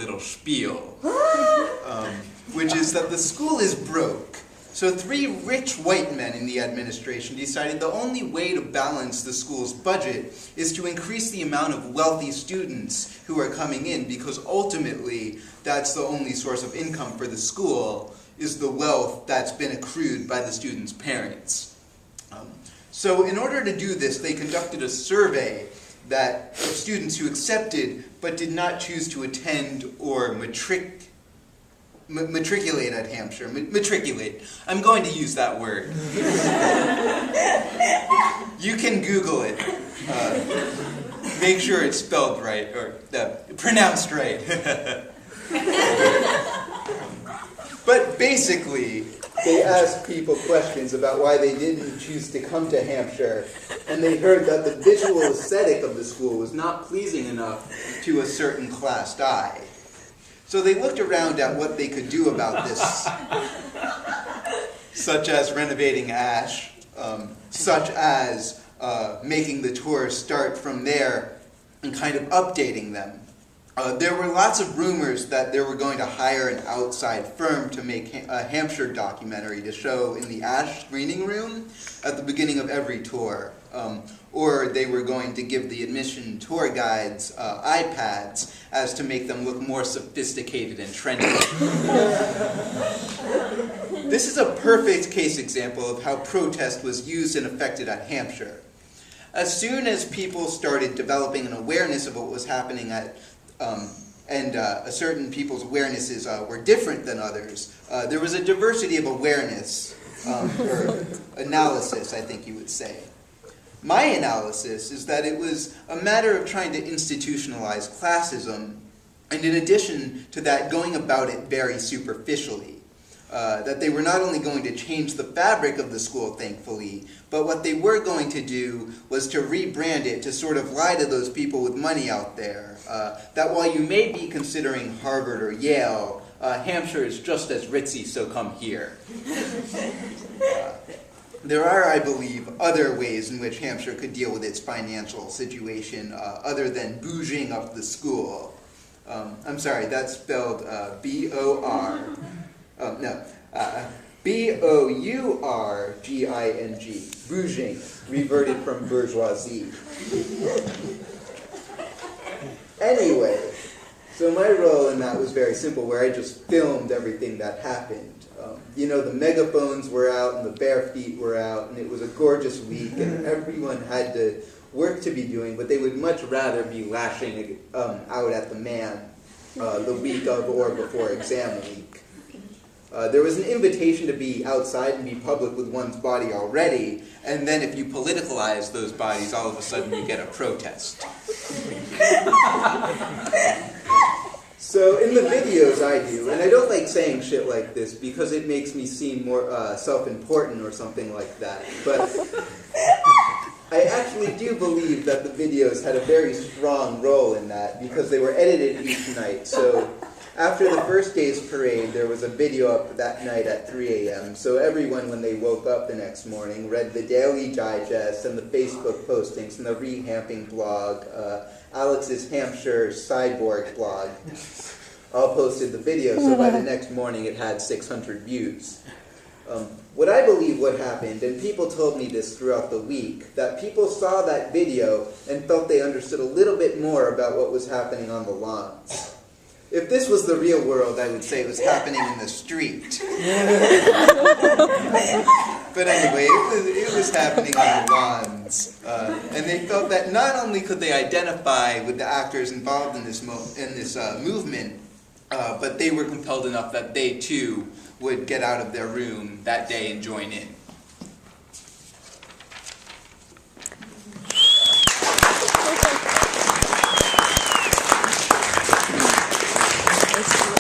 little spiel, which is that the school is broke. So 3 rich white men in the administration decided the only way to balance the school's budget is to increase the amount of wealthy students who are coming in, because ultimately that's the only source of income for the school, is the wealth that's been accrued by the students' parents. So in order to do this, they conducted a survey of students who accepted but did not choose to attend or matriculate at Hampshire. Matriculate. I'm going to use that word. You can Google it. Make sure it's spelled right, or pronounced right. But basically, they asked people questions about why they didn't choose to come to Hampshire, and they heard that the visual aesthetic of the school was not pleasing enough to a certain classed eye. So they looked around at what they could do about this, such as renovating Ash, such as making the tours start from there and kind of updating them. There were lots of rumors that they were going to hire an outside firm to make a Hampshire documentary to show in the Ash screening room at the beginning of every tour. Or they were going to give the admission tour guides iPads as to make them look more sophisticated and trendy. This is a perfect case example of how protest was used and affected at Hampshire. As soon as people started developing an awareness of what was happening certain people's awarenesses were different than others, there was a diversity of awareness, or analysis, I think you would say. My analysis is that it was a matter of trying to institutionalize classism, and in addition to that, going about it very superficially. That they were not only going to change the fabric of the school, thankfully, but what they were going to do was to rebrand it to sort of lie to those people with money out there, that while you may be considering Harvard or Yale, Hampshire is just as ritzy, so come here. There are, I believe, other ways in which Hampshire could deal with its financial situation other than bouging up the school. I'm sorry, that's spelled B-O-R. B-O-U-R-G-I-N-G. Bouging, reverted from bourgeoisie. Anyway, so my role in that was very simple, where I just filmed everything that happened. The megaphones were out and the bare feet were out, and it was a gorgeous week, and everyone had to work to be doing, but they would much rather be lashing out at the man the week of or before exam week. There was an invitation to be outside and be public with one's body already, and then if you politicalize those bodies, all of a sudden you get a protest. So in the videos I do, and I don't like saying shit like this because it makes me seem more self-important or something like that, but I actually do believe that the videos had a very strong role in that because they were edited each night. So after the first day's parade, there was a video up that night at 3 a.m. So everyone, when they woke up the next morning, read the Daily Digest and the Facebook postings and the Rehamping blog, Alex's Hampshire Cyborg blog, all posted the video, so by the next morning it had 600 views. What I believe what happened, and people told me this throughout the week, that people saw that video and felt they understood a little bit more about what was happening on the lawns. If this was the real world, I would say it was happening in the street. But anyway, it was happening on the lawns. And they felt that not only could they identify with the actors involved in this movement, but they were compelled enough that they too would get out of their room that day and join in. It's